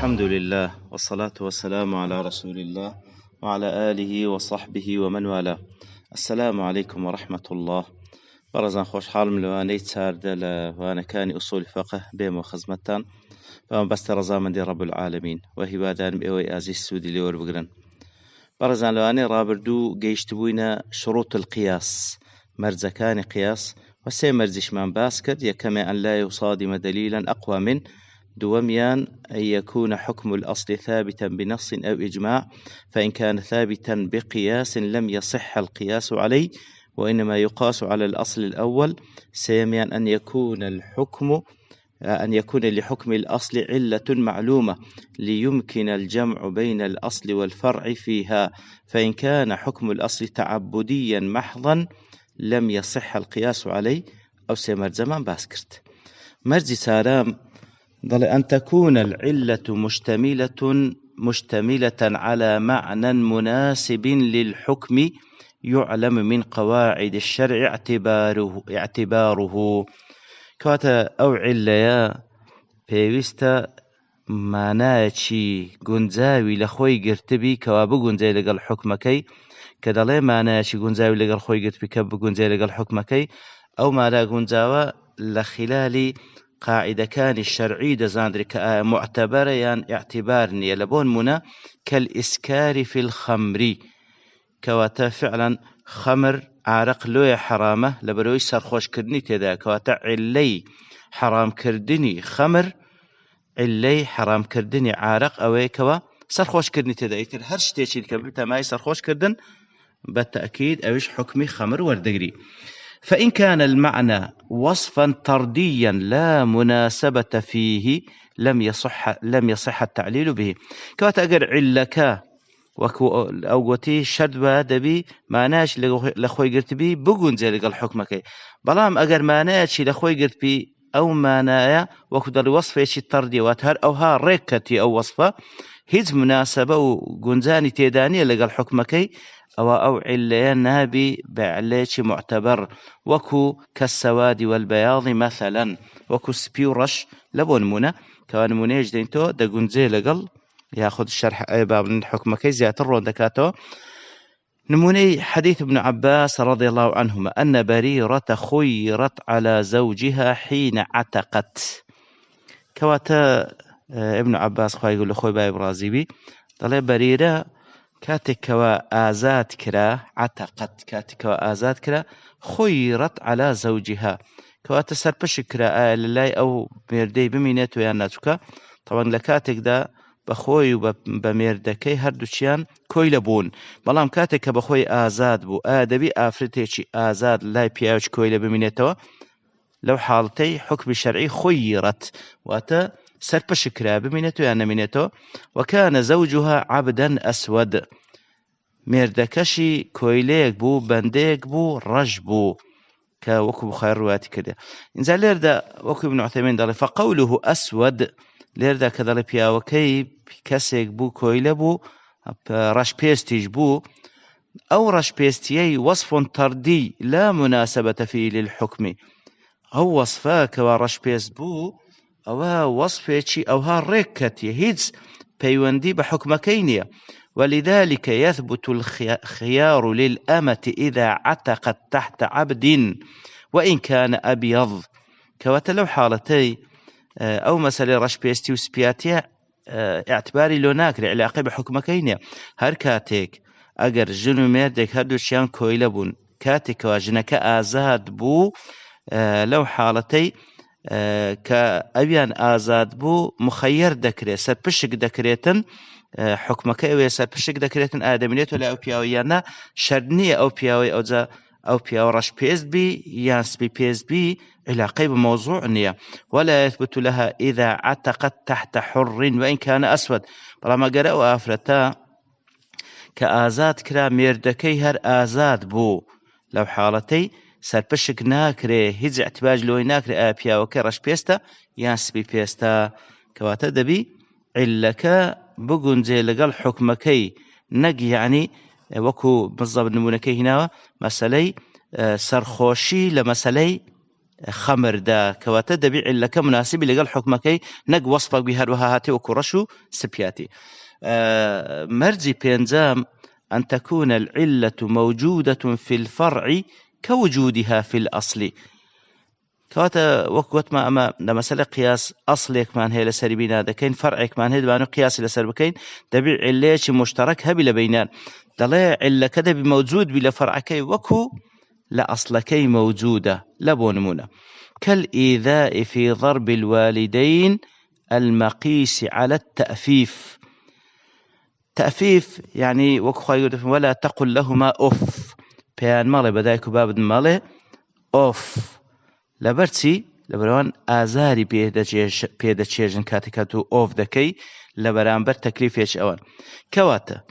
الحمد لله والصلاة والسلام على رسول الله وعلى آله وصحبه ومن والاه. السلام عليكم ورحمة الله. برزان خوش حال ملواني تسارد وانا كان أصول فقه بيم وخزمتان فما بس رزامن دي رب العالمين وهي بادان بأوي آزي السودي لور بقرن. برزان لواني رابردو جيشتبوينا شروط القياس مرزكان قياس وسي مرزش من باسكت يكما أن لا يصادم دليلا أقوى من دوميان أن يكون حكم الأصل ثابتا بنص أو إجماع، فإن كان ثابتا بقياس لم يصح القياس عليه وإنما يقاس على الأصل الأول. سيميا أن يكون لحكم الأصل علة معلومة ليمكن الجمع بين الأصل والفرع فيها، فإن كان حكم الأصل تعبديا محضا لم يصح القياس عليه. أو سيمر زمان باسكرت مرزي سارام ضل أن تكون العلة مشتملة على معنى مناسب للحكم يعلم من قواعد الشرع اعتباره كواتا أو عليا بيوستا معناچی گونجاوی لخوی گرتبی کوا بگونجای لگل حکمکی کداله معناچی گونجاوی لگل خوی گرتبی کوا بگونجای لگل حکمکی أو معنى گونجاوا لخلال قاعدة كان الشرعي دزاندرك معتبرة يعني اعتبارني لبون منا كالإسكار في الخمر كواتا فعلا خمر عارق لوية حرامة لبروي سرخوش كردني تدا كواتا علي حرام كردني خمر علي حرام كردني عارق أوي كوا سرخوش كردني تدا يتر هرش تيشي الكبرتا ماي سرخوش كردن بالتأكيد أويش حكمي خمر وردقري. فإن كان المعنى وصفا طرديا لا مناسبة فيه لم يصح التعليل به. كوات أجر علكا أوقتي شرد دبي معناش لخوي قرت بي بقون زي لقى الحكمك بلام أجر معناش لخوي قرت بي أو معنايا وكدر وصفه شي طردي واتهر أو ها ريكتي أو وصفه هيز مناسبة وجنزاني تيدانية لقى الحكمك أو عليان نابي بعليش معتبر وكو كالسواد والبياض مثلا وكو سبيورش لبون منا كوان منيج دينتو دا قنزي لقل ياخذ الشرح أي باب من حكمك زياتر دكاتو. نموني حديث ابن عباس رضي الله عنهما أن بريرة خيرت على زوجها حين عتقت كواتا ابن عباس خواهي يقول لخوي باي برازيبي طلع بريرة كاتكوا آزاد كرا عتقت كاتكوا آزاد كرا خيرت على زوجها كواتا سربش كرا لله أو ميردي بمينيتو ياناتوكا طبعا لكاتك دا بخوي وبميردكي هردوشيان كويل بون بلام كاتك بخوي آزاد بو آدبي آفرتيشي آزاد لاي بياوش كويل بمينيتو لو حالتي حكم شرعي خيرت واتا سربش كرا بمينيتو يانمينيتو وكان زوجها عبدا أسود ميردكشي كويليك بو بنديك بو رج بو كوكو بخير رواتي كده إنزال ليردا وكو ابن عثيمين دالي فقوله أسود ليردا كذا بيا وكي كسيك بو كويلة بو رش بيستيج بو أو رش بيستيي وصف طردي لا مناسبة فيه للحكم أو وصفاك ورش بيست بو أو وصفيتشي أو هالركتي هيدز بيوندي بحكمكينية ولذلك يثبت الخيار للأمة إذا عتقت تحت عبد وإن كان أبيض كواتلو حالتي أو مسألة رش بيستي وسبياتي اعتباري لو ناكري علاقة بحكمكينية هر كاتيك أجر جنو ميردك هردو شيان كويلبون كاتيك واجنك آزاد بو لو حالتي كأبيان آزاد بو مخير دكري سربشك دكريتن حكمك أو سربشك دكريتن آدمينيت ولا أو بياويانا شردنية أو بياوي أو بياو رش بيز بي يانس بي بيز بي علاقة بموضوع النية ولا يثبت لها إذا عتقت تحت حر وإن كان أسود بلما قرأوا آفرتا كآزاد كرا ميردكي هر آزاد بو لو حالتي سرپشک ناکره هیچ اعتباج لوی ناکره پیاوەکە ڕەش پێستە یان سپی پێستە کەواتە دەبی عیلەکە بگونجێ لەگەڵ حکمەکەی نەک یعنی وەکو بزەب نمونەکەی هیناوە مەسەلەی سەرخۆشی لە مەسەلەی خەمردا کەواتە دەبی عیلەکە مناسبی لەگەڵ حکمەکەی نەک وەصفێک بی هەروەها هاتێ وەکو ڕەش و سپیاتی. مەرجی پێنجەم أن تكون العلة موجودة في الفرع كوجودها في الأصل. كواتا وقت ما أما لمسألة قياس أصلك من هي لسر بينا دكين فرعك من هي دبانو قياس لسر بكين دبي عليش مشترك هبي لبينان دلي علة كده بموجود بلا فرعكي وكو لا أصلكي موجودة لبونمونة كالإيذاء في ضرب الوالدين المقيس على التأفيف. تأفيف يعني وكو ولا تقل لهما أوف بيان مالي بدايكو باب مالي أوف لبرتي لبروان آزاري بيدا تشيجن كاتو أوف دكي لبران بر تكليفيش أوان كواتا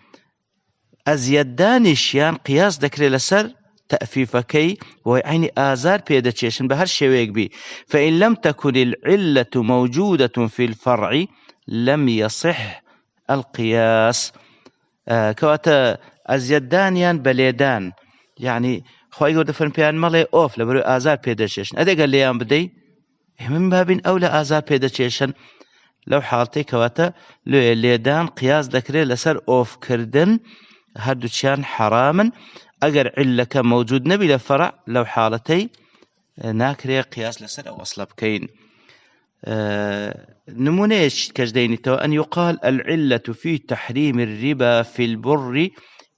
أزياد دانشيان قياس دكري لسر تأفيفكي وعيني آزار بيدا تشيجن بهر شويك بي فإن لم تكن العلة موجودة في الفرع لم يصح القياس. كواتا أزياد دانيان بليدان يعني خواهي قد فرن بيان مالي أوف لبرو آزار بيدا تشيجن أده قال ليان بدي من باب أولى آزار بيدا تشيجن لو حالتي كواتا ليدان قياس دكري لسر أوف كردن هردو تشان حراما أجر علك موجود نبي لفرع لو حالتي ناكري قياس لسر أو أصلا بكين. نمونيش كجديني تو أن يقال العلة في تحريم الربا في البر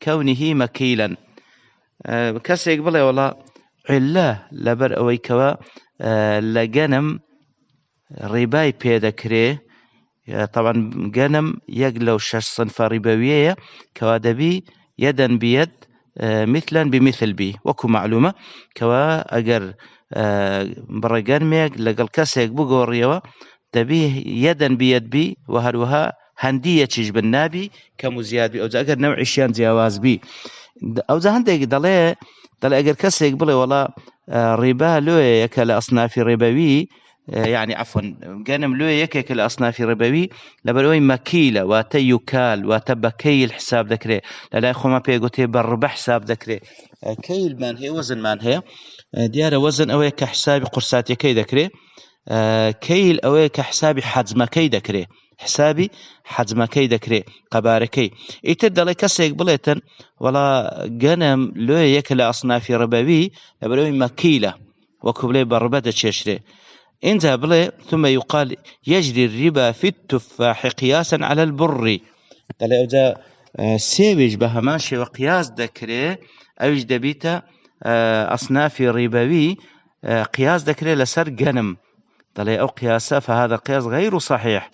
كونه مكيلا. كاسي يقبل والله علة لبر أوي كوا لجنم رباي بيدا كري طبعا جنم يقلو شش صنف ربوية كوادبي يدا بيد مثلا بمثل بي وكو معلومة كوا أجر برجان ميق لقل كاسيك بقوريوا تبيه يدا بيد بي وهروها هندية تشج بالنابي كمزياد بي أو أجر نوع شيان زيواز بي أو هنديك دلي أجر كاسيك بلي والله ربا لو يكل أصناف ربوي يعني عفوا جانم لو يكك الأصناف ربوي لبروي مكيلة واتيوكال واتبكيل حساب ذكري لا يخو ما بيقوتي بالربح حساب ذكري كيل من هي وزن من هي ديار وزن أوي كحساب قرصات يكي ذكري كيل أوي كحساب حجم كي ذكري حسابي حجم كي ذكري قباركي يتد لك كسيك بليتن ولا جانم لو يكل أصناف ربوي لبروي مكيلة وكبلي بالربادة تشري انتهى بلي ثم يقال يجري الربا في التفاح قياسا على البر. قال اوجا سيوج بها ماشي وقياس ذكري اوج دبيتا اصناف ربوي قياس ذكري لسر جنم قال او قياسا فهذا قياس غير صحيح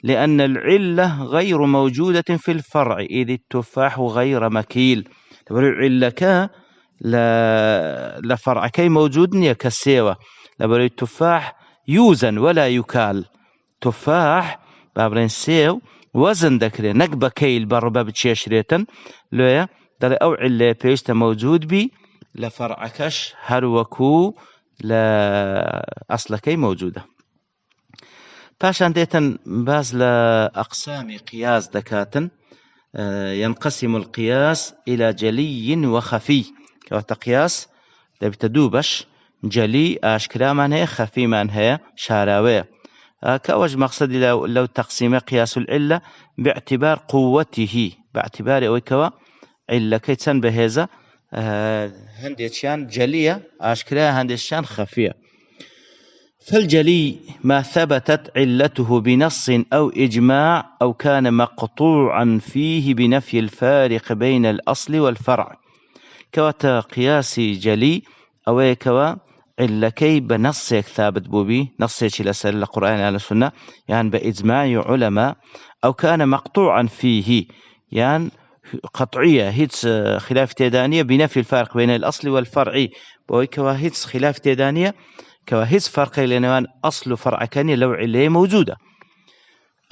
لان العله غير موجوده في الفرع اذ التفاح غير مكيل. العله لفرعكي موجود كالسيوه لبري التفاح يوزن ولا يكال تفاح بابرين سيو وزن ذكري نقبة كيل بربا بتشيشريتن لويا داري أو علة بيشتا موجود بي لفرعكش هروكو لأصلكي موجودة. باشان ديتن باز لأقسام قياس دكاتن ينقسم القياس إلى جلي وخفي. كواتقياس دبتدوبش جلي أشكرا من هي خفي من هي شاراوية. كأوج مقصدي لو تقسيم قياس العلة باعتبار قوته باعتبار أويكوا علة كيتسن بهذا هنديشان جلية أشكرا هنديشان خفية. فالجلي ما ثبتت علته بنص أو إجماع أو كان مقطوعا فيه بنفي الفارق بين الأصل والفرع. كواتا قياسي جلي أويكوا علكي بنصك ثابت بوبي نصك لسل القرآن على السنة يعني بإجماع علماء أو كان مقطوعا فيه يعني قطعية هيتس خلاف تيدانية بنفي الفارق بين الأصل والفرع بويكوا هيتس خلاف تيدانية كواهيتس فرق لأنوان أصل فرع كان لو عليه موجودة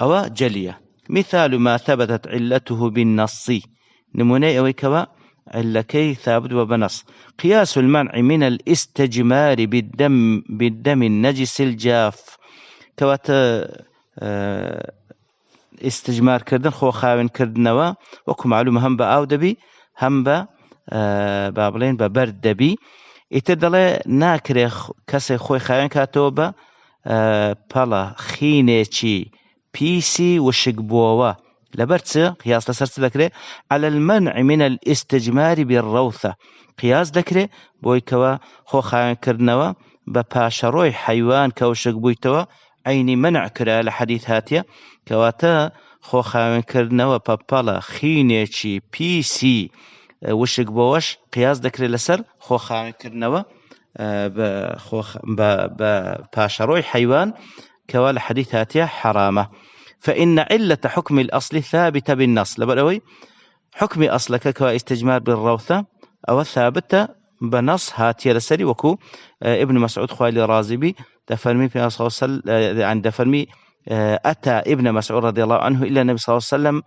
أو جلية. مثال ما ثبتت علته بالنص نموني أويكوا علكي ثابت وبنص. قياس المنع من الاستجمار بالدم النجس الجاف. كوات استجمار كردن خو خاون كردنوا وكو معلومة هم بأو دبي هم بابلين ببرد دبي ئیتر دەڵێ ناکرێ کەسێک خۆی خاوێن کاتەوە بە پەڵە خینێکی پیسی وشک بووەوە لەبەر چ قیاس لەسەر چ دەکرێت على المنع من الاستجمار بالروثة قیاس دەکرێت بۆی کەوە خۆ خاوێنکردنەوە بە پاشەڕۆی حیوان کە وشک بوویتەوە عینی منع کرا لە حەدیث هاتیە کەواتە خۆ خاوێنکردنەوە بە پەڵە خینێکی پیسی وشک بۆەوەش قیاس دەکرێت لەسەر خۆ خاوێنکردنەوە بە پاشەڕۆی حیوان كوا الحديث هاتيا حرامة. فإن علة حكم الأصل ثابتة بالنص لبروي حكم أصلك كوا استجمار بالروثة أو ثابتة بنص هاتيا لسري وكو ابن مسعود خوالي رازبي دفرمي في صلى الله عليه وسلم عن دفرمي أتى ابن مسعود رضي الله عنه إلى النبي صلى الله عليه وسلم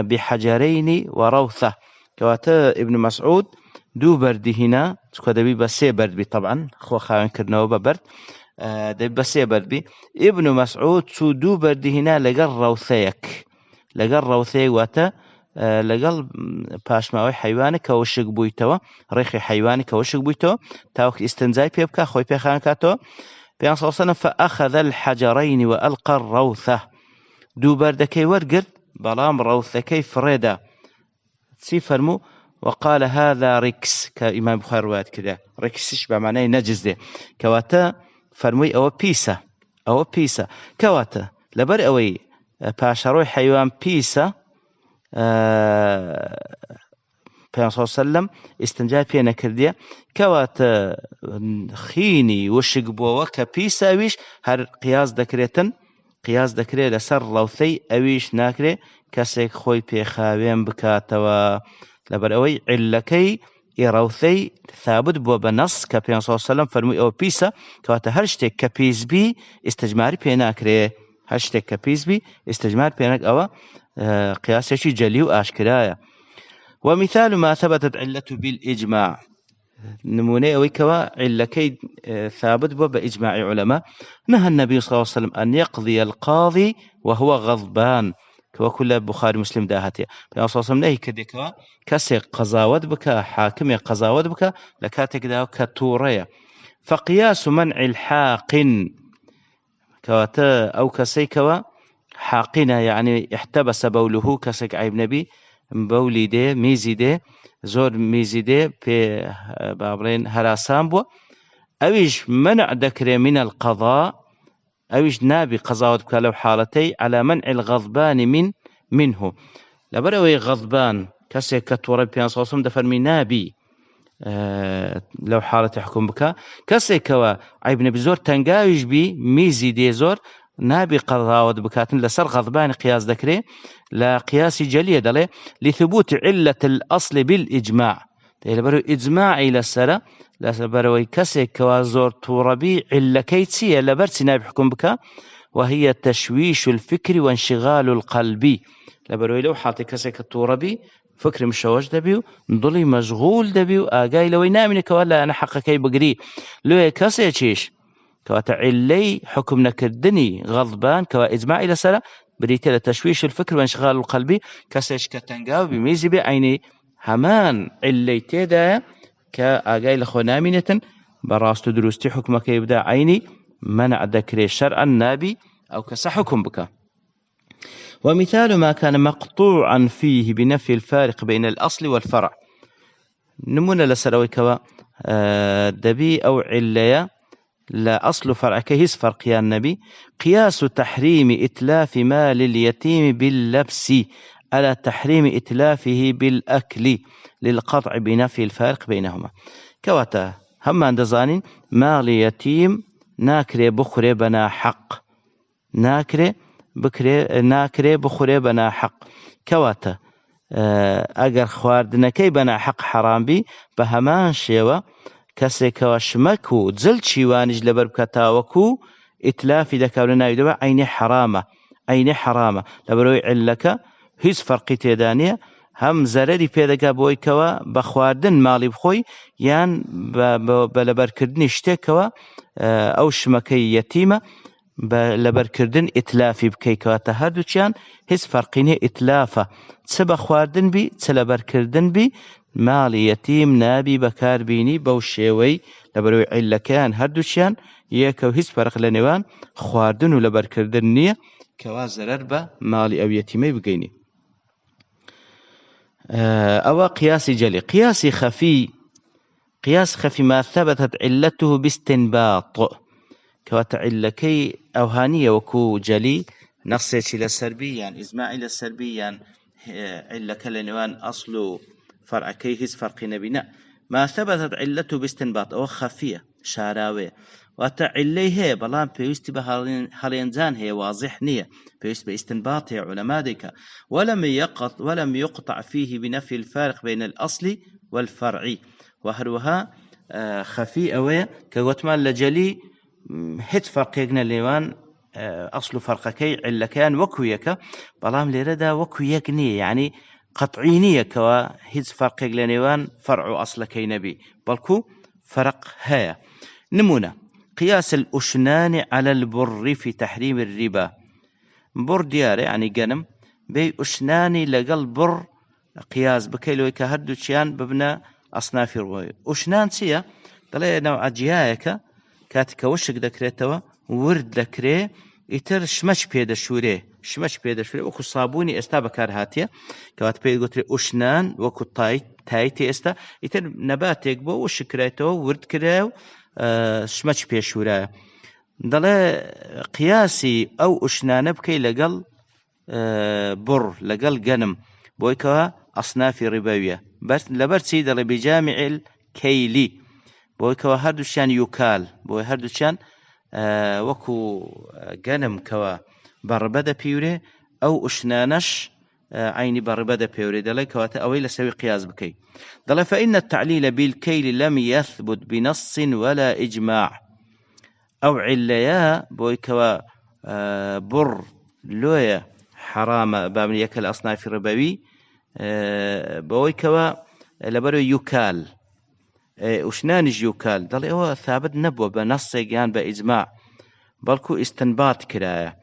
بحجرين وروثة كواتا ابن مسعود دو برد هنا دبي بس برد بي طبعا خو خاوين كرنوا ببرد دبي بس برد بي ابن مسعود سو دو برد هنا لقل روثيك واتا لقل پاشماوي حيوانك وشك بويتوا ريخي حيوانك وشك بويتوا تاوك استنزاي بيبكا خوي بيخان كاتو بيان صلى الله عليه وسلم فأخذ الحجرين وألقى الروثة دو بردكي ورقر بلام روثكي فريدا سي فرمو وقال هذا ركس كإمام بخاري روايات كده ركسش بمعنى نجز ده كواتا فرموي أو بيسا كواتا لبر أوي باشروي حيوان بيسا پیان صلی الله علیه وسلم استنجا پێ نەکردیە کەواتە خینی وشک بووەوە کە پیس ئەویش هەر قیاس دەکرێت لەسەر ڕەوثەی ئەویش ناکرێت کەسێک خۆی پێخاوێن بکاتەوە لەبەر ئەوەی عیلەکەی ڕەوثەی ثابت بووە بە نەس کە پیان صلی الله علیه وسلم فەرمووی ئەوە پیسە کەواتە هەر شتێک کە پیس بی ئیستیجماری پێ ناکرێت هەر شتێک کە پیس بی ئیستیجمار پێ ناکرێت ئەوە قیاسێکی جەلی و ئاشکرایە. ومثال ما ثبتت علته بالإجماع نمونه ويكوا علكي ثابت بإجماع علماء نهى النبي صلى الله عليه وسلم أن يقضي القاضي وهو غضبان كوا كل بخاري مسلم داهتي صلى الله عليه وسلم نهي كدكوا كسي قضاوت بك حاكم قضاوت بك لكاتك داو كتورية فقياس منع الحاقن كواتا أو كسي كوا حاقنا يعني احتبس بوله كسك عيب نبي بولی ده میزی ده زور میزی ده پی بابرين هراسان بو اویش منع دكري من القضاء اویش نابي قضاوت بك لو حالتي على منع الغضبان منه لبروي غضبان كسي كتوري بيان صوصم دفرمي نابي لو حالتي حكم بك كسي كوا عيب نبي زور تنقاوش بي ميزي دي زور نابي قضاوت بكاتن لسر غضبان قياس ذكري لا قياس جلية دلي لثبوت علة الأصل بالإجماع لبرو إجماعي لسر لبرو كسي كوازور توربي علة كيتسية لبرسي نابي حكم بك وهي تشويش الفكر وانشغال القلب لبرو لو حاطي كسي كتوربي فكر مشوش دبيو نضلي مشغول دبيو آقاي لو ينامنك ولا أنا حقكي بقري لو كسي تشيش كواتا علي حكم نكردني غضبان كوا إجماعي لسلا بريت لتشويش الفكر وانشغال القلب كسيش كتنقاو بميزي بعيني همان علي تيدا كأقاي لخونامنة براستو دروستي حكمك يبدا عيني منع ذكري شرعا نابي أو كسحكم بك. ومثال ما كان مقطوعا فيه بنفي الفارق بين الأصل والفرع نمونا لسلوي كوا دبي أو عليا لا أصل فرع كهيس فرق يا النبي قياس تحريم إتلاف مال اليتيم باللبس على تحريم إتلافه بالأكل للقطع بنفي الفارق بينهما كواتا هم عند زانين مال يتيم ناكري بخري بنا حق ناكري بخري بنا حق كواتا اگر خواردنكي بنا حق حرام بي بهمان شيوه كسيك وشمكو زل شيوانج لبركتاوكو إتلافي دكاولنا يدوى عيني حرامة لبروي علك هيس فرقي تيدانية هم زرري بيدقا بويكوا بخواردن مالي بخوي يان بلبركردن اشتكوا أو شمكي يتيمة بلبركردن إتلافي بكيكوا تهردو چيان هيس فرقيني إتلافة تسبا خواردن بي تسلبركردن بي ماڵی یەتیم نابی بەکاربینی بەو شێوەی لەبەرەوەی عیلەکەیان هەردووچیان یەکە و هیچ فەرق لە نێوان خواردن و لەبەرکردن نییە کەوا زەرەر بە ماڵی ئەو یەتیمەی بگەینی. ئەوە قیاسی جەلی. قیاسی خەفی، قياس خفي ما ثبتت علته باستنباط كوات علكي أوهانية وكو جلي نصيتي للسربيان إزماعي للسربيان علك لنوان أصل فرع كيهز فرق نبينا ما ثبتت علته باستنباط أو خفية شاراوية وتعليه هي بلان بيوست بهالينزان هي واضح نية بيوست باستنباط هي علماء ولم يقطع فيه بنفي الفارق بين الأصل والفرعي وهروها خفي أوي كوتمان لجلي هت فرقيقنا ليوان أصل فرقكي علكان وكويك بلام لردا وكويكني يعني قطعينية كوا هت فرقيق لنيوان فرع أصلكي نبي بلكو فرق هيا. نمونة قياس الأشنان على البر في تحريم الربا. بر ديار يعني جنم بي أشناني لقل بر قياس بكيلو كهردو تشيان ببنى أصناف الرواية. أشنان سيا دلي نوع جيايك كاتك وشك دكريتوا ورد دكري يتر شمش بيدا شوري وكو صابوني استا بكار هاتيا كوات بيد قلت أشنان وكو تايتي استا يتر نباتيك بو وشك ريتوا ورد كريو شمش بيدا شوري دلي قياسي أو أشنان بكي لقل بر لقل جنم بويكوا أصناف ربوية بس لبرسي دل بجامع الكيلي بويكوا هردوشان يكال بوي هردوشان وكو جنم كوا بربدة بيوري أو أشنانش عيني بربدة بيوري دل كوا تأويل سوي قياس بكي دل فإن التعليل بالكيل لم يثبت بنص ولا إجماع أو عليا بويكوا بر لويا حرام بابنيك الأصناف الربوي بويكوا لبرو يكال وشنانج يكال ضل هو ثابت نبوة بنص جان بإجماع بلكو استنباط كراية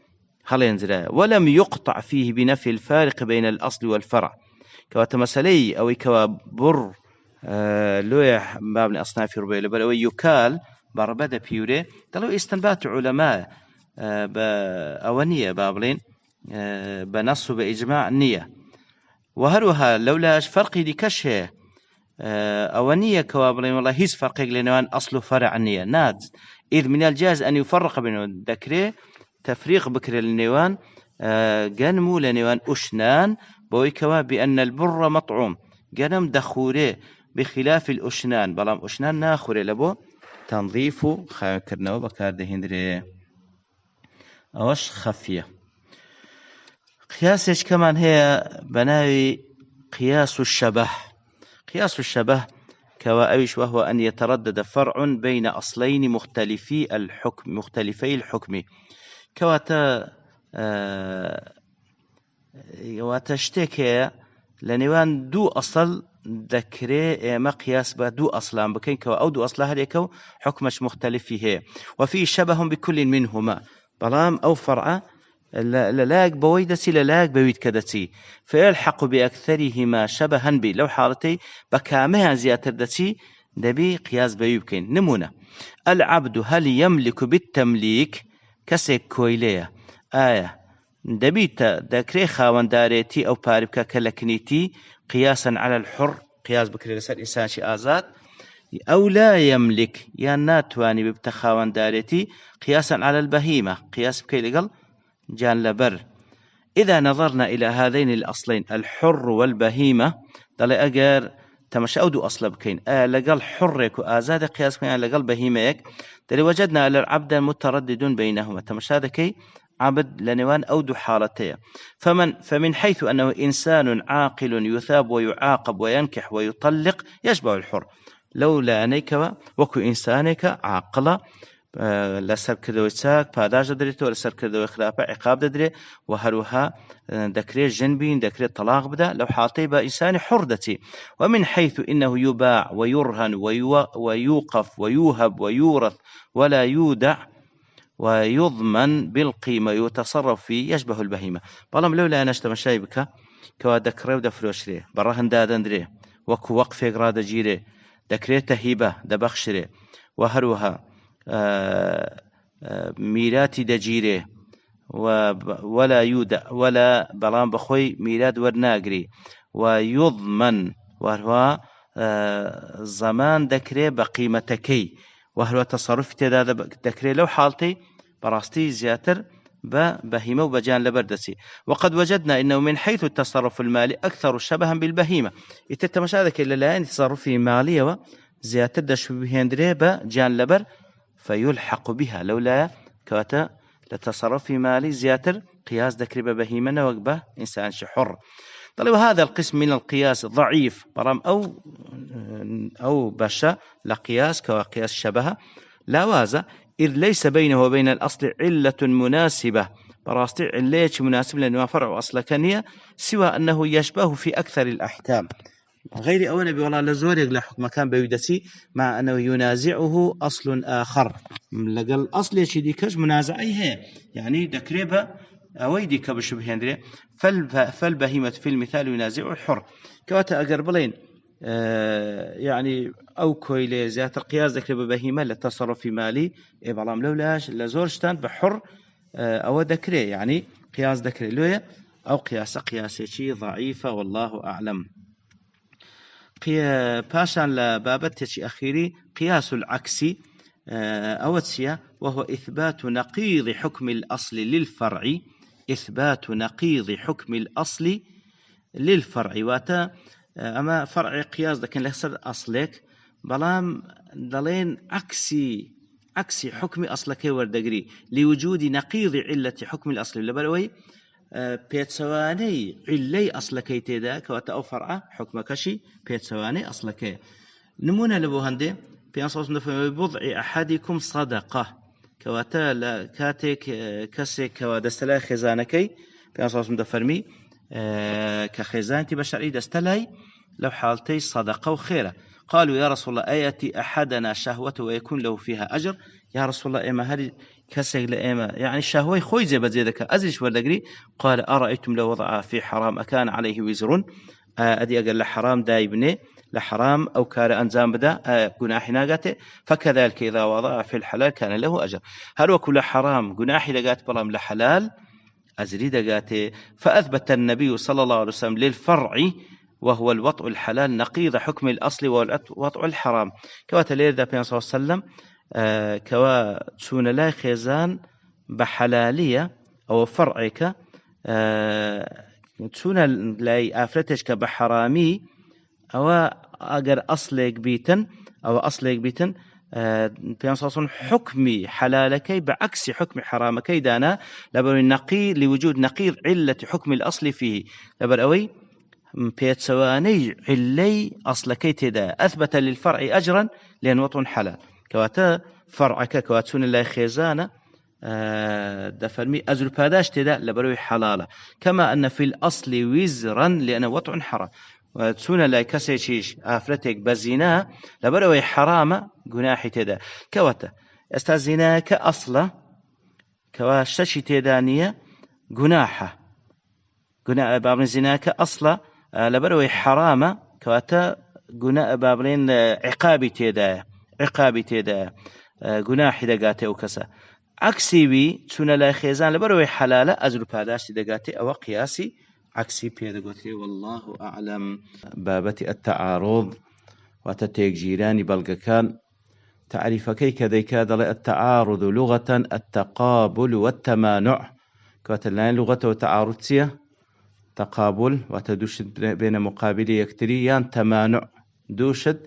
هل ينزل ولم يقطع فيه بنفي الفارق بين الأصل والفرع كوا تمثلي أو كوا بر لويح باب الأصناف الربوية لبرو يكال بربدة بيوري ضلوا استنباط علماء بأونية بابلين بنص بإجماع نية وهروها لولا فرقي لكشه أونية كوابلين والله هيس فرق لنوان أصل فرع النية نادز إذ من الجاز أن يفرق بين الذكري تفريق بكر النيوان جنمو لنيوان أشنان بويكوا بأن البر مطعوم جنم دخوري بخلاف الأشنان بلام أشنان ناخوري لبو تنظيفه خاكرنا وبكار دهندري أوش خفية. قياسش كمان هي بناوي قياس الشبه. قياس الشبه كواويش وهو أن يتردد فرع بين أصلين مختلفي الحكم كواتا وتشتكي لنوان دو أصل ذكري ما قياس بدو أصلان بكين كوا أو دو أصلها ليكو حكمش مختلف فيه وفي شبه بكل منهما بلام أو فرع للاك بويدتي للاك بويد كدتي فيلحق بأكثرهما شبها بي لو حالتي بكامها زيادة دتي دبي قياس بيبكين. نمونة العبد هل يملك بالتمليك كسيك كويلية دبيت ذكري خاوان داريتي أو باربكا كلكنيتي قياسا على الحر قياس بكري لسال إنسان شي آزاد أو لا يملك يا ناتواني ببتخاوان داريتي قياسا على البهيمة قياس بكي لقل جان لبر. إذا نظرنا إلى هذين الأصلين الحر والبهيمة دل أجر تمشأودو أصل بكين لقل حرك وآزاد قياس بكين لقل بهيمك دل وجدنا العبد متردد بينهما تمشادكي عبد لنوان أودو حالتين فمن حيث أنه إنسان عاقل يثاب ويعاقب وينكح ويطلق يشبه الحر لولا أنيك وكو إنسانك عاقل لسر كردوي ساك پاداش دريتو لسر كردوي خلافة عقاب ددري وهروها ذكري جنبين ذكري طلاق بدا لو حاطي بإنسان حردتي. ومن حيث إنه يباع ويرهن ويوقف ويوهب ويورث ولا يودع ويضمن بالقيمة يتصرف فيه يشبه البهيمة بلام لولا أنا اشتمشاي بك كوا ذكري ودفروش ليه برهن دادن دري وەکو وەقفێک ڕادەگیرێ دەکرێتە هیبە دەبەخشرێ و هەروەها میراتی دەگیرێ ولا یودە ولا بەڵام بەخۆی میرات وەرناگری و یوضمن وهروە زەمان دەکرێ بە قیمەتەکەی و هەروە تەسەڕوفی تێدا دەکرێت لەو حاڵتەی بەڕاستی زیاتر بهيمة وبجان لبردسي وقد وجدنا إنه من حيث التصرف المالي أكثر شبها بالبهيمة يتتمش هذا كلا لا تصرفه مالي وزيادة دشبهندري بجان لبر فيلحق بها لولا كواتا لتصرفه مالي زيادة قياس ذكر بهيمة وقبه إنسان حر طيب وهذا القسم من القياس ضعيف برام أو بشا لقياس كقياس شبه لا وازا إذ ليس بينه وبين الأصل علة مناسبة براستي علية مناسب لأنه فرع أصل كانية سوى أنه يشبه في أكثر الأحكام غير أولا بولا لزور يقل حكم كان بيودسي مع أنه ينازعه أصل آخر لقل أصل يشي كش منازع أي هي يعني دكريبة أويدك بشبهين فالبهيمة في المثال ينازع الحر كواتا أقربلين يعني أو كويلي زيادة القياس ذكر ببهيمة للتصرف في مالي إبرام لولاش لزورشتان بحر أو ذكري يعني قياس ذكري لويا أو قياس شيء ضعيفة والله أعلم باشان لبابتش أخيري قياس العكس أوتسيا وهو إثبات نقيض حكم الأصل للفرع إثبات نقيض حكم الأصل للفرع واتا أما فرع قياس لكن ليس أصلك بلام دلين عكسي حكم أصلك وردقري لوجود نقيض علة حكم الأصل لبروي بيتسواني علي أصلك تيداك وأو فرع حكمكشي بيتسواني أصلك نمونا لبوهندي في أنصاص بوضع أحدكم صدقة كواتا لا كاتك كسك ودستلا خزانكي في أنصاص مدفرمي كخزانتي بشرعي دستلاي لو حالتي صدقة وخيرة قالوا يا رسول الله أيأتي أحدنا شهوته ويكون له فيها أجر يا رسول الله إما هذه كسر لإما يعني الشهوة خوي زي بزيدك أزرش وردقري قال أرأيتم لو وضع في حرام أكان عليه وزر أدي أقل لحرام دايبني لحرام أو كار أنزام بدا جناح ناقته فكذلك إذا وضع في الحلال كان له أجر هل وكل حرام جناح لقات برام لحلال أزري دقاته فأثبت النبي صلى الله عليه وسلم للفرع وهو الوطء الحلال نقيض حكم الأصل والوطء الحرام كوا تلير ذا بين صلى الله عليه وسلم كوا تسون لا خزان بحلالية أو فرعك تسون لا أفرتك بحرامي أو أجر أصلك بيتن أو أصلك بيتن بين صلى حكم حلالك بعكس حكم حرامك دانا لبر النقيض لوجود نقيض علة حكم الأصل فيه لبر أوي بيتسواني علي أصلك تدا أثبت للفرع أجرا لأن وطن حلال كواتا فرعك كواتسون الله خزانة دفرمي أزل باداش تدا لبروي حلالة كما أن في الأصل وزرا لأن وطن حرام وتسون لا كسيشيش أفرتك بزنا لبروي حرامة جناحي تدا كواتا استزنا كأصله كواشتشي تدانية جناحة جناح بابن الزنا كأصله لبروي حرامة كواتا جناح بابلين عقابي تدا جناحي دقاتي أو كسا عكسي بي تسون لا خيزان لبروي حلالة أزل باداش دقاتي أو قياسي عكسي بيدقوتي والله أعلم بابتي التعارض وتتيك جيراني بلغكان تعريف كيك ذيكاد التعارض لغة التقابل والتمانع كواتلان لغة وتعارضية تقابل وتدوشد بين مقابلي يكتريان تمانع دوشد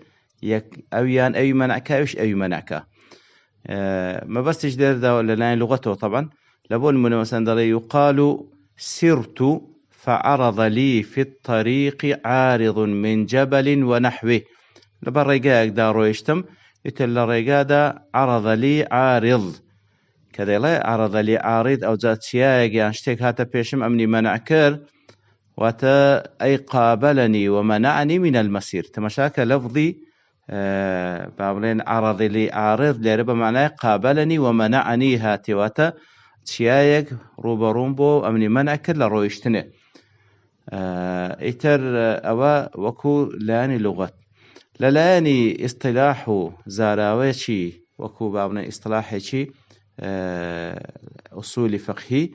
أويان أي منعك أي منعك ما بس تجدر ذا ولا لغته طبعا لابون من مثلا يقال سرت فعرض لي في الطريق عارض من جبل ونحوه لبر رجاء دارو يشتم يتل رجاء عرض لي عارض كذا لا عرض لي عارض أو ذات سياق يعني اشتك هذا بيشم أمني منعكر وتا أي قابلني ومنعني من المسير تمشاك لفظي بابلين عرض لي عارض لربما معناه قابلني ومنعني هاتي وتا سياق روبا رومبو أمني منعكر لرويشتنه ئیتر ئەوە وەکو لایانی لوغەت لە لایانی ئیستیلاح و زاراوەیەکی وەکو بابنە ئیستیلاحێکی ئوسولی فقهی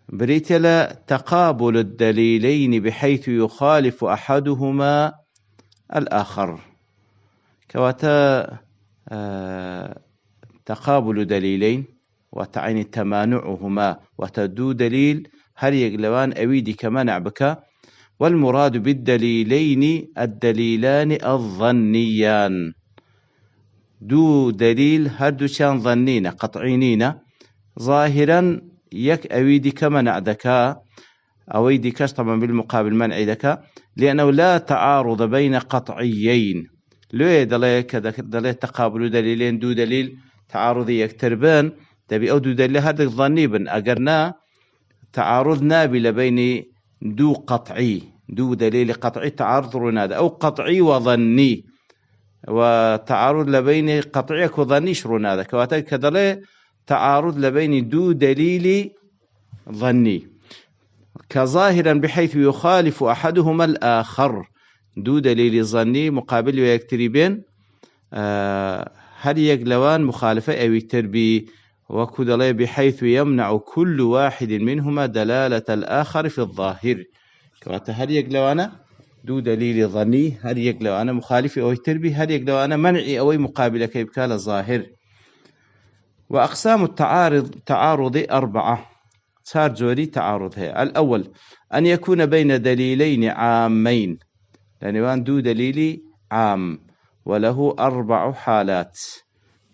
بريتة لا تقابل الدليلين بحيث يخالف أحدهما الآخر كواتا تقابل دليلين وتعين تمانعهما وتدو دليل هل يقلوان أويدي كمنع بك والمراد بالدليلين الدليلان الظنيان دو دليل هردو شان ظنين قطعينين ظاهرا يك أويدي كمنع دكا أويدي كاش طبعا بالمقابل منع دكا لأنه لا تعارض بين قطعيين لو دلي تقابل دليلين دو دليل تعارضي يكتربان تبي أو دو دليل هذا ظني بن أجرنا تعارض نابل بين دو قطعي دو دليل قطعي تعارض رناد أو قطعي وظني وتعارض لبين قطعي وظني شرناد كواتك كدلي تعارض لبين دو دليل ظني كظاهرا بحيث يخالف أحدهما الآخر دو دليل ظني مقابل ويكتربين هل يقلوان مخالفة أو يكتربي وكدلي بحيث يمنع كل واحد منهما دلالة الآخر في الظاهر كواتا هل يقلوان دو دليل ظني هل يقلوان مخالف أو يكتربي هل يقلوان منعي أو مقابل كيبكال الظاهر وأقسام تعارض 4 صار جوري تعارض هي الأول أن يكون بين دليلين عامين لأن دو دليل عام وله 4 حالات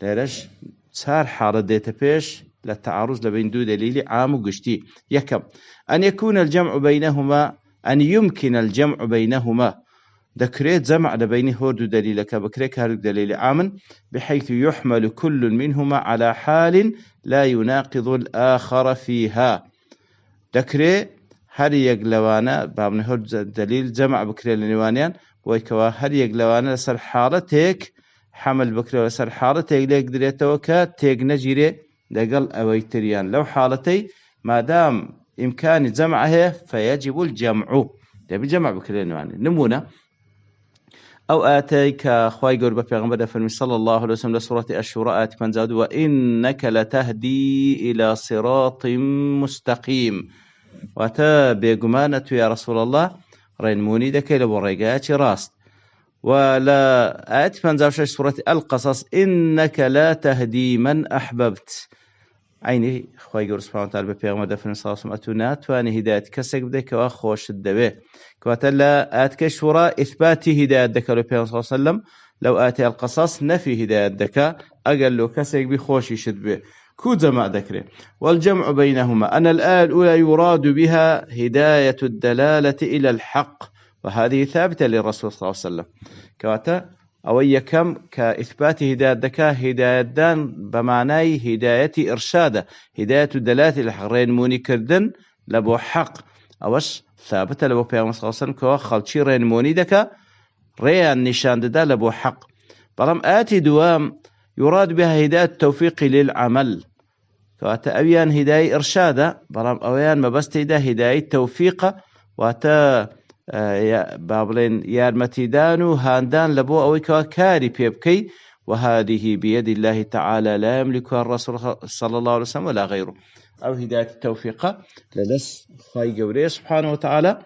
ليش صار حالة ديتا بيش للتعارض لبين دو دليل عام وقشتي يكم أن يكون الجمع بينهما أن يمكن الجمع بينهما ذكريت جمع لبين هود دليلك بكريك هارك دليل عام بحيث يحمل كل منهما على حال لا يناقض الآخر فيها ذكري هر يقلوانا بابن هود دليل جمع بكري لنوانيان ويكوا هر يقلوانا لسر حالتك حمل بكري لسر حالتك ليك دريتوكا تيق نجيري لقل أويتريان لو حالتي ما دام إمكان جمعها فيجب الجمع تبي جمع بكري لنوانيان نمونا أو آتيك خواي قرب بيغمبر فرمي صلى الله عليه وسلم لسورة الشورى آتك من زاد وإنك لتهدي إلى صراط مستقيم وتا بيغمانة يا رسول الله رينموني دكي لبوريقات راست ولا آتك من زاد سورة القصص إنك لا تهدي من أحببت عيني خواي قرب سبحانه وتعالى بيغمبر فرمي صلى الله عليه وسلم أتونات واني هداية كسك بديك وأخوش الدبي كواتلا آتك الشورى إثبات هداية دكا لبيغمبر صلى الله عليه وسلم لو آتي القصص نفي هداية دكا أقل له كسك بخوش يشد به كود جمع ذكره والجمع بينهما أن الآية الأولى يراد بها هداية الدلالة إلى الحق وهذه ثابتة للرسول صلى الله عليه وسلم كواتا أو كم كإثبات هداية دكا هداية دان بمعنى هداية إرشادة هداية الدلالة إلى الحق رين موني كردن لبو حق أوش ثابتة لبو بيغمبر صلى الله عليه وسلم كوا خلشي رين موني دكا ريان نشان دا لبو حق بلام آتي دوام يراد بها هداية التوفيق للعمل كواتا أويان هداية إرشادة بلام أويان ما بس تيدا هداية توفيق واتا بابلين يارمتي دانو هاندان لبو أوي كوا كاري بيبكي وهذه بيد الله تعالى لا يملكها الرسول صلى الله عليه وسلم ولا غيره أو هداية التوفيق للس خاي قوري سبحانه وتعالى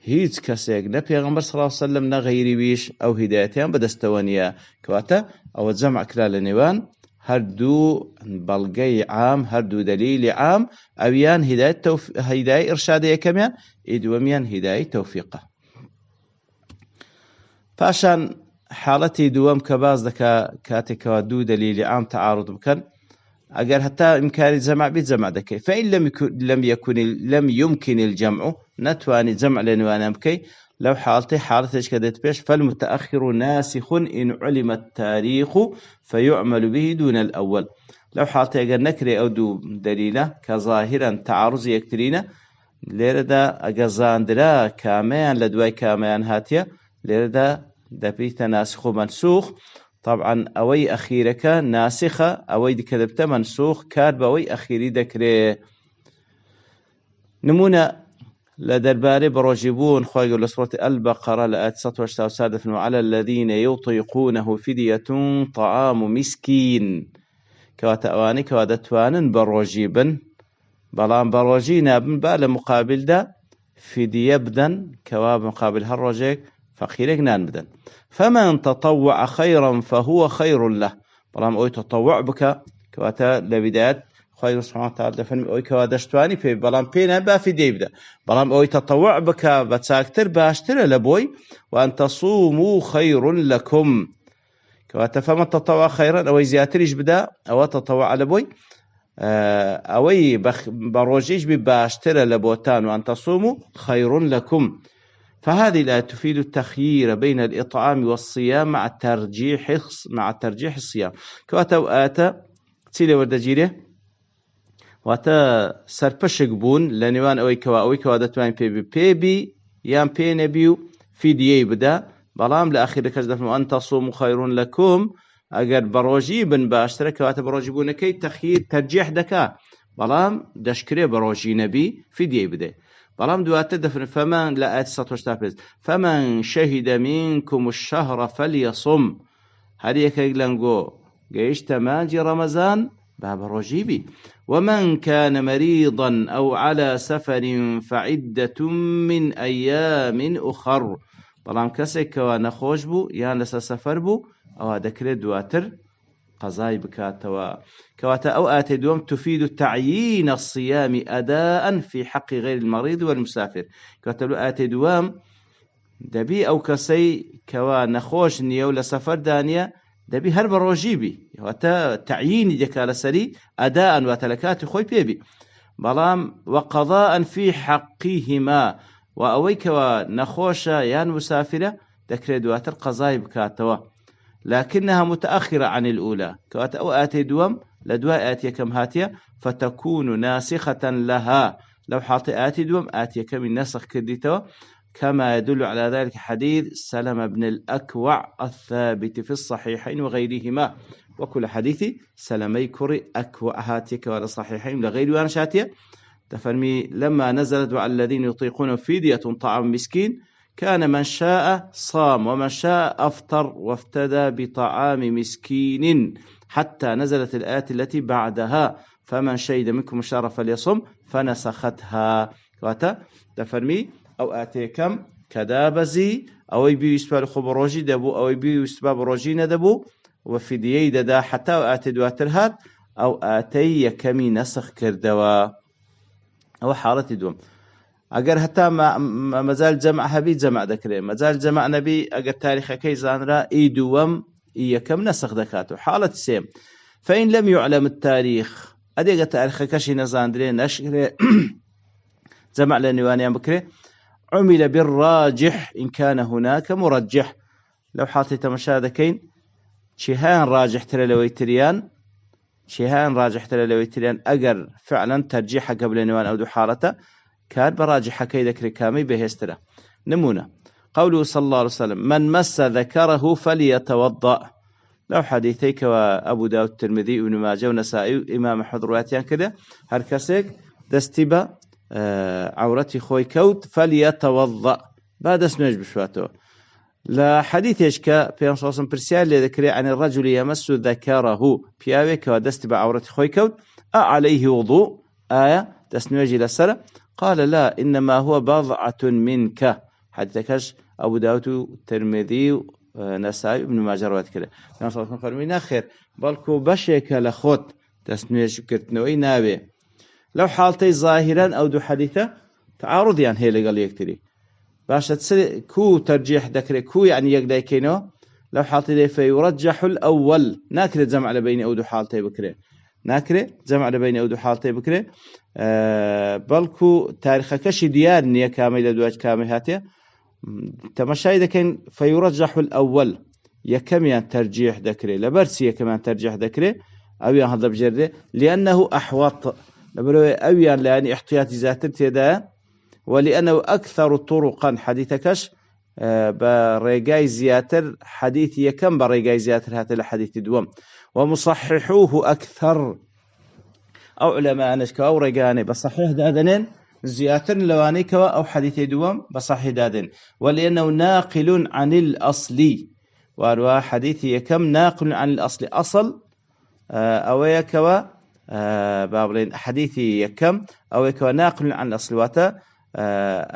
هيج كسيق نبيغمبر صلى الله عليه وسلم نغيري بيش أو هدايتين بدستوانيا كواتا أو الجمع كلال نيوان هردو بلغي عام هردو دليل عام أويان هداية إرشادية كمان إدواميان هداية توفيقة فعشان حالتي دوام كباز دكا كاتك ودو دليل عام تعارض بكن أجر حتى إمكان الجمع بالجمع دكي فإن لم يمكن الجمع نتواني جمع لنوانا بكي لو حالتي إيش كدت بيش فالمتأخر ناسخ إن علم التاريخ فيعمل به دون الأول لو حالتي أجر نكري أو دو دليلة كظاهرا تعارض يكترينا ليردا أجزاندرا كامان لدواي كامان هاتيا ليردا دبيت ناسخ ومنسوخ طبعا أوي أخيرك ناسخة أوي كذبت منسوخ كارب أوي أخيري ذكري نمونا لدرباري بروجيبون خوي يقول سورة البقرة لآية 187 وعلى الذين يطيقونه فدية طعام مسكين كواتا أواني كواتا توانن بروجيبن بلان بروجي نابن با مقابل دا فدية بدن كواب مقابل هالروجيك فقيرك نان بدن فمن تطوع خيرا فهو خير له بلان أوي تطوع بك كواتا لبدايات خوي سبحانه وتعالى فهم أوي كوادشتواني في بلان بينا با في ديبدا بلان أوي تطوع بك بتساكتر باشتر لبوي وأن تصوموا خير لكم كواتا فمن تطوع خيرا أوي زياتريش بدا أو تطوع لبوي أوي بروجيش بباشتر لبوتان وأن تصوموا خير لكم فهذه لا تفيد التخيير بين الإطعام والصيام مع ترجيح الصيام كواتا وآتا تسيلي وردجيره واتا سرپشك بون لنوان أوي كوا دتوان بي يام بي نبيو في ديي بدا بلام لأخير كجدف وأن تصوموا خير لكم أجر بروجي بن باشترى كواتا بروجي بون كي تخيير ترجيح دكا بلام دشكري بروجي نبي في ديي بدا بلام دواتا دفن فمن لا أتسطوش فمن شهد منكم الشهر فليصم هذه كيغلانغو جيش تماجي رمضان باب روجيبي ومن كان مريضا أو على سفر فعدة من أيام أخر بلام كسك ونخوش بو يان لسا سفر بو أو دكري دواتر قضاي بكاتوا كواتا أو آتي دوام تفيد تعيين الصيام أداء في حق غير المريض والمسافر كواتا لو آتي دوام دبي أو كسي كوا نخوش نيو لسفر دانيا دبي هرب روجيبي وتا تعيين ديكا لسري أداء وتلكات خوي بيبي بلام وقضاء في حقهما وأويك ونخوشا يان مسافرة دكري دواتر قضاي بكاتوا لكنها متأخرة عن الأولى كواتا أو آتي دوام لدواء آتي كم هاتيا فتكون ناسخة لها لو حاطي آتي دوام آتي كم النسخ كديتوا كما يدل على ذلك حديث سلمة بن الأكوع الثابت في الصحيحين وغيرهما وكل حديث سلمي كري أكوع هاتيك ولا صحيحين لغير وانشاتيا تفرمي لما نزلت وعلى الذين يطيقون فدية طعام مسكين كان من شاء صام ومن شاء أفطر وافتدى بطعام مسكين حتى نزلت الآية التي بعدها فمن شهد منكم الشهر فليصم فنسختها واتا تفرمي أو آتيكم كدابزي أو يبي يسبب خبروجي دبو أو يبي يسبب روجين دبو وفديي ددا حتى آتي دواترهات أو آتي يكمي نسخ كردوا أو حالة دوم أجر حتى ما مازال جمع هبي جمع ذكره مازال جمع نبي أجر تاريخ كيزان را إيدوم إيكم نسخ ذكاته حالة سيم فإن لم يعلم التاريخ أديك تاريخ كشي نزاندري نشر جمع لنوانيان بكره عمل بالراجح إن كان هناك مرجح لو حاطيت مشاهدكين شهان راجح ترى لويتريان أجر فعلا ترجيح قبل نوان أو دحارته كان براجح كي ذكر كامي بهستره نمونه قوله صلى الله عليه وسلم من مس ذكره فليتوضأ لو حديثيك وأبو داود الترمذي وابن ماجه ونسائي إمام أحمد رواتيان كده هركسك دستبا عورتي خوي كوت فليتوضأ بعد اسمه بشواته لا حديث يشكى في أنصاص برسال لذكر عن الرجل يمس ذكره بياوك ودستبا عورتي خوي كوت أعليه وضوء آية تسنوجي للسلام قال لا إنما هو بضعة منك حديثكش أبو داود الترمذي نسائي ابن ماجه روات كده يعني صلى الله عليه وسلم خير بلكو بشيك لخوت تسنوجي كرتنوي نابي لو حالتي ظاهرا أو دو حديثة تعارض يعني هي اللي قال يكتري باش تسل كو ترجيح ذكري كو يعني يقدر كينو لو حالتي دي فيرجح الأول ناكر جمع لبين أو دو حالتي بكري ناكر جمع لبين أو دو حالتي بكري بلكو تاريخ كشي ديار نية كاملة دواج كامل هاتية تمشي ذكين فيرجح الأول يكمن ترجيح ذكري لبرسي يكمن ترجيح ذكري أو هذا بجرده لأنه أحوط أويا لأن احتياطي ذاتر ده ولأنه أكثر طرقا حديثكش بريقاي زياتر حديث يكم بريقاي زياتر هذا الحديث دوم ومصححوه أكثر أو علماء نشكا أو ريقاني بصحيح دادنين زياتر لواني كوا أو حديث دوم بصحيح دادن ولأنه ناقل عن الأصل واروا حديث يكم ناقل عن الأصل أصل أو يكوا بابلين حديث يكم أو يكوا ناقل عن الأصل واتا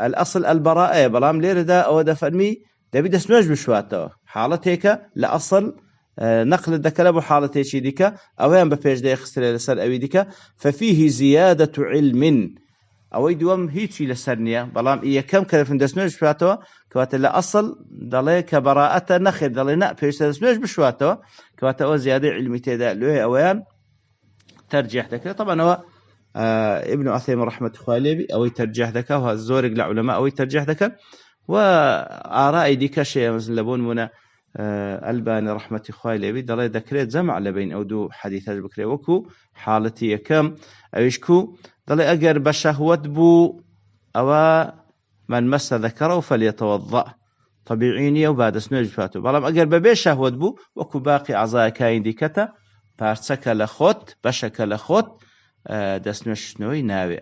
الأصل البراءة بلام ليردا أو دفرمي دبي دسمج بشواته حالتك لأصل نقل الذكر بحالته شي ديك أو يم بفيج ده يخسر لسر أوي ديك ففيه زيادة علم أو يدوم هيجي لسرنيا بلام إيه كم كذا في دسمج بشواته كوات الأصل ضلي كبراءة نخر ضلي نا فيج دسمج بشواته كوات أو زيادة علمي تدا له أويان ترجيح ذكر طبعا هو ابن عثيمين رحمة الله عليه أو ترجيح ذكر وهو الزورق العلماء أو ترجيح ذكر وآراء ديك شيء مثل لبون منا الباني رحمة الله عليه ضل ذكرت جمع لبين أو دو حديثات بكري وكو حالتي كم أيشكو ضل أجر بشهوة بو أو من مس ذكره فليتوضأ طبيعيني وبعد سنوج فاتو بلام أجر ببيش شهوة بو وكو باقي أعضاء كاين ديكتا بارسك لخوت بشك لخوت دسنوش شنوي ناوي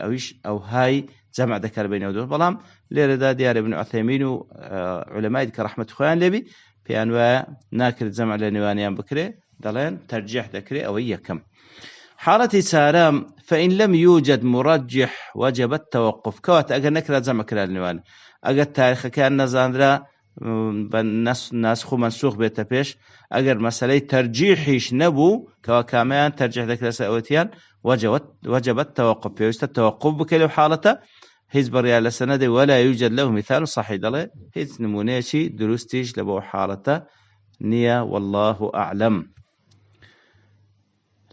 أو هاي جمع ذكر بين أو دو بلام ليردا ديار ابن عثيمين وعلماء ذكر رحمة الله عليه بأنواع ناكر جمع لنوانيان بكري دلين ترجيح ذكري أو يكم حالة سارام فإن لم يوجد مرجح وجب التوقف كوات أجر نكرة جمع كرا لنوان أجر تاريخ كان نزاندرا ناسخ منسوخ بيتبيش أجر مسألة ترجيحيش نبو كوا كامان ترجيح ذكري سأوتيان وجب التوقف بيوست التوقف بكل حالته هيز بريال سند ولا يوجد له مثال صحيح دله هيز نمونيشي دروستيش لبو حالته نية والله أعلم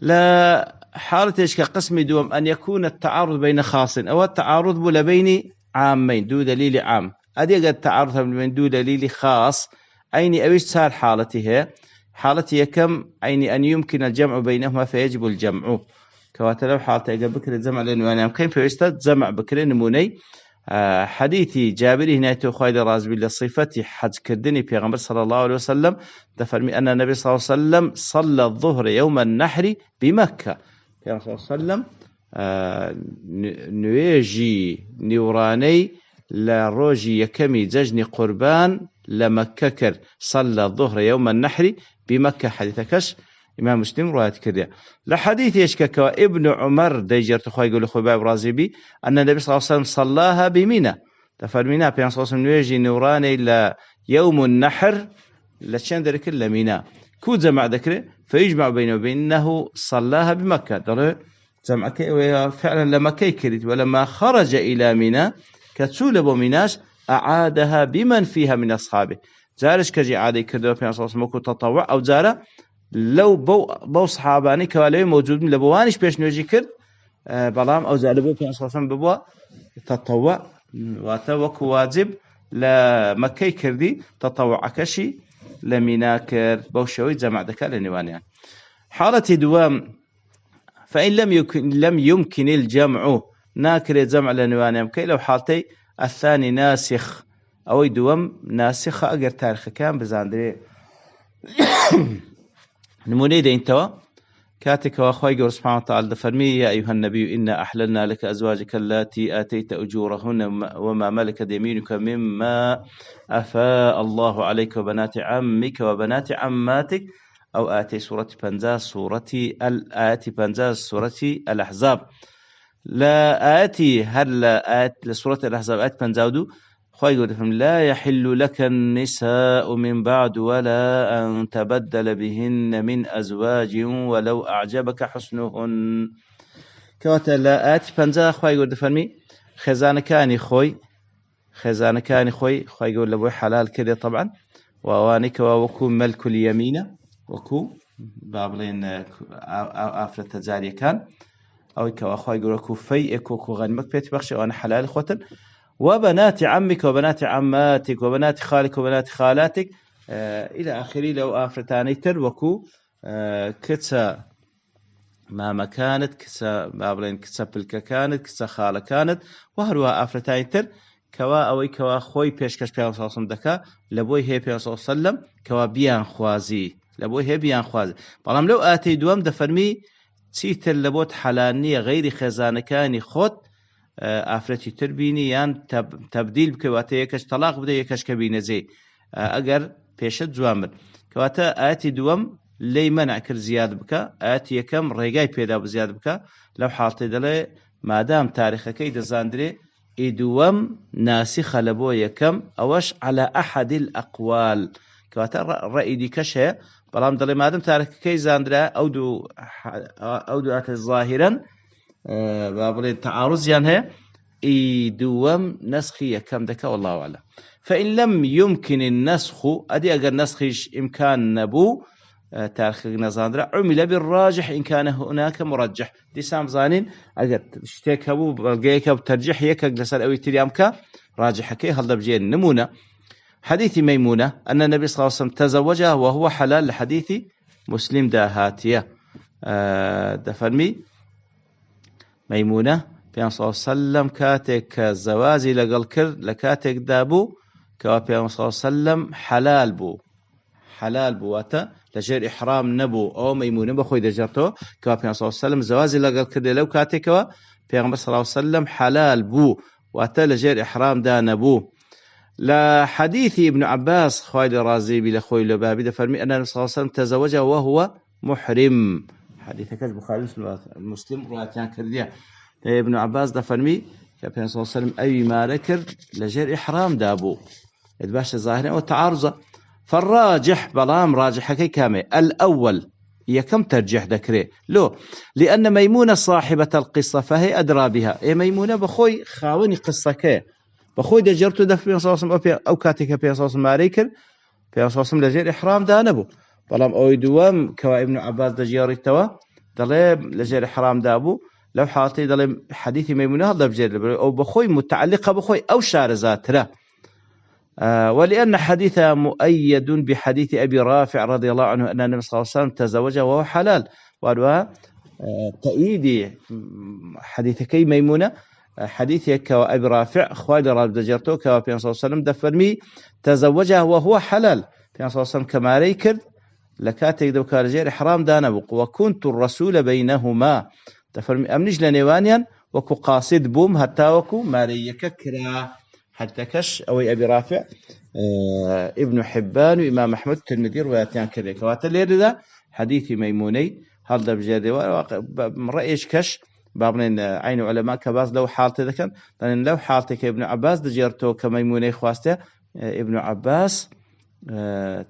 لا حالتش كقسم دوم أن يكون التعارض بين خاص أو التعارض بين عامين دو دليل عام أدي قد تعارض من دو دليل خاص أين أويش صار حالته حالتي كم أين أن يمكن الجمع بينهما فيجب الجمع كواتلو حالته إذا بكر الجمع لأنه أنا كيف فيستد جمع بكر نموني حديثي جابري هنا تخايد راز بالله صفتي حج كردني بيغمبر صلى الله عليه وسلم تفرمي أن النبي صلى الله عليه وسلم صلى الظهر يوم النحر بمكة صلى الله عليه وسلم نويجي نوراني لروجي يكمي ججني قربان لمككر صلى الظهر يوم النحر بمكة حديثكش إمام مسلم رواية كذا لحديث يشكك ابن عمر ديجر تخوي يقول أخوي باب رازبي أن النبي صلى الله عليه وسلم صلاها بمنى تفرمينا بيان صلى الله عليه وسلم يجي نوراني إلى يوم النحر لشان ذلك إلا منى كود جمع ذكره فيجمع بينه وبينه صلاها بمكة در جمع فعلا لما كيكرت ولما خرج إلى منى كتسول أبو مناش أعادها بمن فيها من أصحابه زارش كجي عادي كردوا بيان صلى الله عليه وسلم تطوع أو زاره لو بو صحاباني كوالي موجودين لبوانش بيش نوجي كرد بلام او زالبو في اساسا ببوا تطوع واتوك واجب لمكي كردي تطوع كشي لمناكر بوشوي جمع ذكاء لنوانيان حالة دوام فإن لم يمكن الجمع ناكر جمع لنوانيان كي لو حالتي الثاني ناسخ او دوام ناسخ اگر تاريخ كان بزاندري نموني دين توا كاتك واخوي قول سبحانه وتعالى فرمي يا أيها النبي إنا أحللنا لك أزواجك اللاتي آتيت أجورهن وما ملكت يمينك مما أفاء الله عليك وبنات عمك وبنات عماتك أو آتي سورة بنزاز سورة الأحزاب لا آتي هل آت لسورة الأحزاب آت بنزاودو خوي لا يحل لك النساء من بعد ولا أن تبدل بهن من أزواج ولو أعجبك حسنهن كواتا لا آت بنزا خوي يقول فهمي خزانة كاني خوي خوي يقول لبوي حلال كذا طبعا ووانك وكو ملك اليمين وكو بابلين آفرة تجارية كان أو كواخوي يقول لكو فيئك وكو غنمك بيت بخشي وأنا حلال خوتن وبنات عمك وبنات عماتك وبنات خالك وبنات خالاتك إلى آخره لو آفرتاني تروكو كتسا ماما كانت كتسا بابلين كتسا بلكا كانت كتسا خالة كانت وهروا آفرتاني تر كوا أوي كوا خوي بيشكش بيان صلى الله عليه وسلم دكا لبوي هي بيان صلى الله عليه وسلم كوا بيان خوازي لبوي هي بيان خوازي بلام لو آتي دوام دفرمي تيتر لبوت حلانية غير خزانكاني خود ئافرەتی تر بینی یان تەبدیل بکەواتە یەکەش تەلاق بدە یەکەش کە بینەجێ ئەگەر پێشت جوان بن کەواتە ئاەتی دووەم لێی مەنع کرد زیاد بکە ئاەتی یەکەم ڕێگای پێدا بزیاد بکە لەو حاڵتەی دەڵێ مادام تاریخەکەی دەزاندرێ ئی دووەم ناسیخە لە بۆ یەکەم ئەوەش على ئەحد الأقوال کەواتە ڕەئی دیکەش هەیە بەڵام دەڵێ مادام تاریخەکەی زاندرا ئەو دوو ئاتە ظاهرەن با بڵێن تعارضیان هەیە ئی دووەم نسخی یەکەم دەکە والله أعلم فإن لم يمكن النسخ أدي أجر نسخش إمكان نبو تاريخ نزاندرا عمل بالراجح إن كان هناك مرجح دي سام زانين أجر شتيك أبو بلقيك بترجيح يكك لسال أوي تريامك راجح كي هل بجين نمونة حديث ميمونة أن النبي صلى الله عليه وسلم تزوجها وهو حلال لحديث مسلم داهاتية دفرمي ميمونة بيان صلى الله عليه وسلم كاتك زوازي لقل كر لكاتك دابو كوا بيان صلى الله عليه وسلم حلال بو واتا لجير إحرام نبو أو ميمونة بخوي دجرتو كوا بيان صلى الله عليه وسلم زوازي لقل كر لو كاتك كوا بيان صلى الله عليه وسلم حلال بو واتا لجير إحرام دا نبو لا حديث ابن عباس خوالد رازي بلا خوي لبابي دفرمي أن النبي صلى الله عليه وسلم تزوجه وهو محرم حديثك البخاري مسلم رواتيان كرديا ابن عباس دفرمي كابن صلى الله عليه وسلم أي ما ذكر لجير إحرام دابو الباشا ظاهرين والتعارض فالراجح بلام راجح كي كامي الأول هي كم ترجح ذكره لو لأن ميمونة صاحبة القصة فهي أدرى بها إيه ميمونة بخوي خاوني قصة كي بخوي دجرتو دفن صلى الله عليه وسلم أو كاتك بين صلى الله عليه وسلم ماريكر بين صلى الله عليه وسلم لجير إحرام دانبو بلام أو دوام كوا ابن عباس دجيري توا دليب لجير إحرام دابو لو حاطي دليب حديث ميمونة هذا بجير أو بخوي متعلقة بخوي أو شارزات له ولأن حديث مؤيد بحديث أبي رافع رضي الله عنه أن النبي صلى الله عليه وسلم تزوجه وهو حلال وهو تأييد حديثكي ميمونة حديث يكا أبي رافع خوالي راب دجرتو كوا بيان صلى الله عليه وسلم دفرمي تزوجه وهو حلال بيان صلى الله عليه وسلم كما ريكر لكاتك دو كارجير إحرام دانبق وكنت الرسول بينهما دفرمي أمنج لنيوانيا وكو قاصد بوم حتى وكو ماريكا كرا حتى كش أو أبي رافع ابن حبان وإمام أحمد الترمذي روايتان كذا كواتل ذا حديث ميموني هذا بجد رأيش كش بابن عين علماء كباز لو حالته ذكر لأن لو حالتك ابن عباس دجرته كميموني خواسته ابن عباس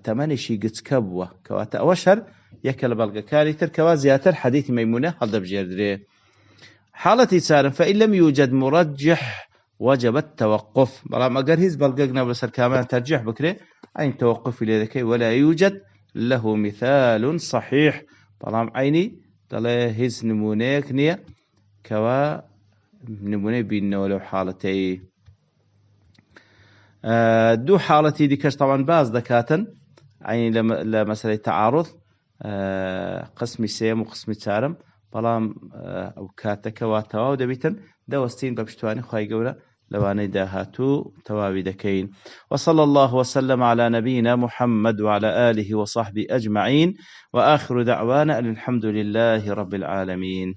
تمني شي قد كبوة كواتا وشهر يكل بلغ كاريتر كوا زياتر حديث ميمونة هذا بجد حالتي سالم فإن لم يوجد مرجح وجب التوقف بلا ما قرهز بلغنا بسر كامان ترجيح بكري عين توقف لذكي ولا يوجد له مثال صحيح بلا عيني دله هز نمونيك نية كوا نموني بيننا ولو حالتي دو حالتي دي كش طبعا باز دكاتن عيني لمسألة تعارض قسمي سيم وقسمي تارم بلام أو كاتك واتوا دبيتن دوستين ببشتواني خواهي قولا لواني داهاتو توابي دكين وصلى الله وسلم على نبينا محمد وعلى آله وصحبه أجمعين وآخر دعوانا الحمد لله رب العالمين.